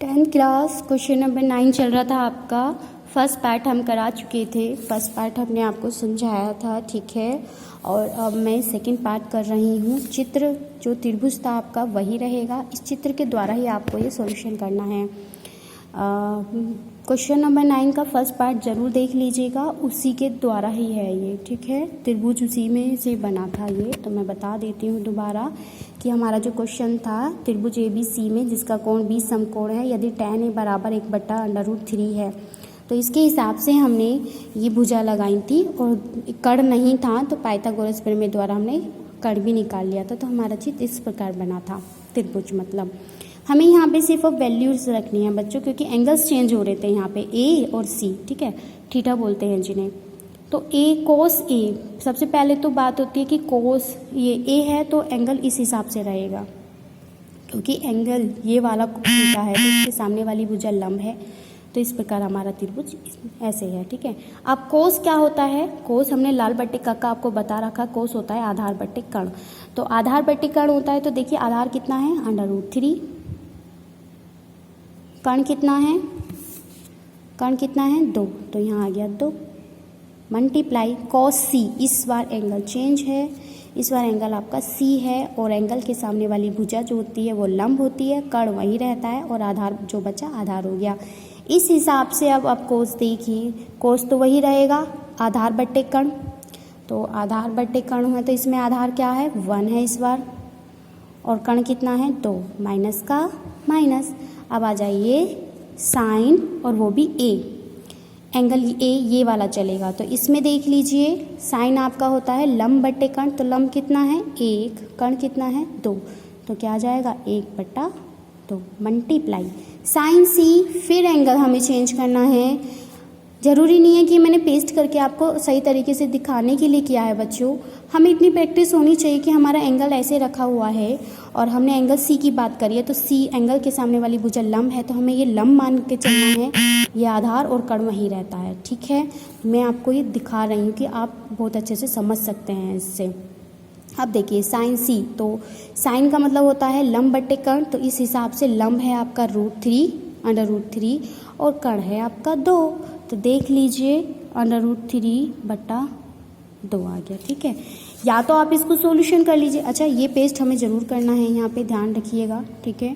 10th class question number 9 चल रहा था आपका। फर्स्ट पार्ट हम करा चुके थे, फर्स्ट पार्ट हमने आपको समझाया था, ठीक है। और अब मैं सेकंड पार्ट कर रही हूँ। चित्र जो त्रिभुज था आपका वही रहेगा, इस चित्र के द्वारा ही आपको ये सॉल्यूशन करना है। क्वेश्चन नंबर 9 का फर्स्ट पार्ट ज़रूर देख लीजिएगा, उसी के द्वारा ही है ये, ठीक है। त्रिभुज उसी में से बना था ये, तो मैं बता देती हूँ दोबारा कि हमारा जो क्वेश्चन था त्रिभुज ABC में जिसका कोण 20 समकोण है, यदि tan A बराबर 1/√3 है तो इसके हिसाब से हमने ये भुजा लगाई थी और कर्ण नहीं था तो पाइथागोरस प्रमेय द्वारा हमने कर्ण भी निकाल लिया था। तो हमारा चित्र इस प्रकार बना था त्रिभुज। मतलब हमें यहाँ पे सिर्फ अब वैल्यूज रखनी है बच्चों, क्योंकि एंगल्स चेंज हो रहे थे यहाँ पे A और C, ठीक है, थीटा बोलते हैं जिन्हें। तो A कोस A, सबसे पहले तो बात होती है कि कोस ये A है तो एंगल इस हिसाब से रहेगा, क्योंकि एंगल ये वाला थीटा है तो इसके सामने वाली भुजा लंब है, तो इस प्रकार हमारा त्रिभुज ऐसे है, ठीक है। अब कोस क्या होता है? कोस हमने लाल बट्टे का आपको बता रखा, कोस होता है आधार बट्टे कर्ण। तो आधार बट्टे कर्ण होता है तो देखिए आधार कितना है √3, कर्ण कितना है, कर्ण कितना है 2, तो यहाँ आ गया 2 मल्टीप्लाई कॉस C। इस बार एंगल चेंज है, इस बार एंगल आपका C है और एंगल के सामने वाली भुजा जो होती है वो लंब होती है, कर्ण वही रहता है और आधार जो बचा आधार हो गया। इस हिसाब से अब आप कोस देखिए, कोस तो वही रहेगा आधार बट्टे कर्ण, तो आधार बट्टे कर्ण है तो इसमें आधार क्या है 1 है इस बार, और कर्ण कितना है 2, माइनस का माइनस। अब आ जाइए साइन और वो भी A, एंगल A ये वाला चलेगा, तो इसमें देख लीजिए साइन आपका होता है लंब बट्टे कर्ण, तो लंब कितना है 1, कर्ण कितना है 2, तो क्या आ जाएगा 1/2 मल्टीप्लाई साइन C। फिर एंगल हमें चेंज करना है, ज़रूरी नहीं है कि मैंने पेस्ट करके आपको सही तरीके से दिखाने के लिए किया है बच्चों, हमें इतनी प्रैक्टिस होनी चाहिए कि हमारा एंगल ऐसे रखा हुआ है और हमने एंगल C की बात करी है, तो C एंगल के सामने वाली भुजा लंब है तो हमें ये लंब मान के चलना है, ये आधार और कर्ण वही रहता है, ठीक है। मैं आपको ये दिखा रही हूँ कि आप बहुत अच्छे से समझ सकते हैं इससे। अब देखिए साइन C, तो साइन का मतलब होता है लंब बट्टे कर्ण, तो इस हिसाब से लंब है आपका √3 और कर्ण है आपका 2, तो देख लीजिए √3/2 आ गया, ठीक है। या तो आप इसको सॉल्यूशन कर लीजिए, अच्छा ये पेस्ट हमें ज़रूर करना है यहाँ पे, ध्यान रखिएगा, ठीक है।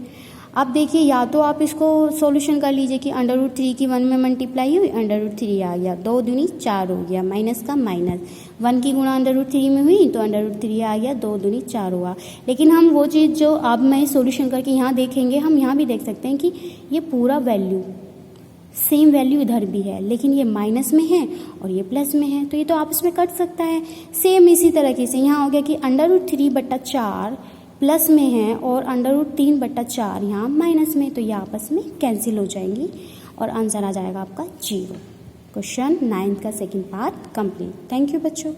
अब देखिए या तो आप इसको सॉल्यूशन कर लीजिए कि √3 की 1 में मल्टीप्लाई हुई √3 आ गया, 2 दूनी 4 हो गया, माइनस का माइनस, 1 की गुणा √3 में हुई तो √3 आ गया, 2 दूनी 4 हुआ। लेकिन हम वो चीज़ जो अब मैं सॉल्यूशन करके यहाँ देखेंगे, हम यहाँ भी देख सकते हैं कि ये पूरा वैल्यू सेम वैल्यू इधर भी है, लेकिन ये माइनस में है और ये प्लस में है, तो ये तो आपस में कट सकता है। सेम इसी तरीके से यहाँ हो गया कि √3/4 प्लस में है और √3/4 यहाँ माइनस में, तो ये आपस में कैंसिल हो जाएंगी और आंसर आ जाएगा आपका 0। क्वेश्चन 9 का second part complete. Thank you बच्चों।